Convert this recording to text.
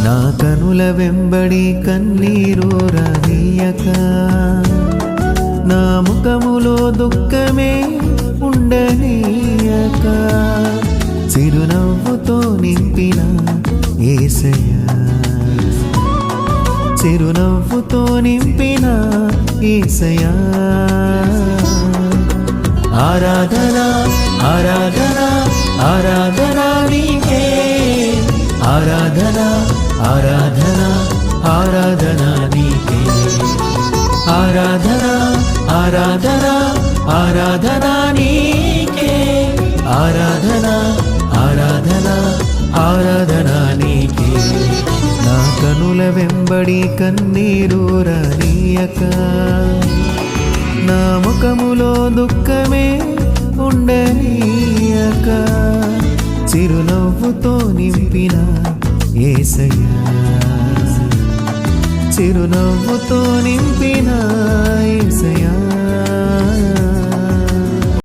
నా కనుల వెంబడి కన్నీరు రానీయక, నా ముఖములో దుఃఖమే ఉండనీయక, చిరునవ్వుతో నింపిన యేసయ్యా, చిరునవ్వుతో నింపిన యేసయ్యా. ఆరాధన ఆరాధన ఆరాధన నీకే, ఆరాధన ఆరాధన ఆరాధన నీకే, ఆరాధన ఆరాధన ఆరాధన నీకే, ఆరాధన ఆరాధన ఆరాధన నీకే. నా కనుల వెంబడి కన్నీరు రానీయక, నా ముఖములో దుఃఖమే ఉండనీయక, చిరునవ్వుతో నింపిన యేసయ్యా, చిరునవ్వుతో నింపిన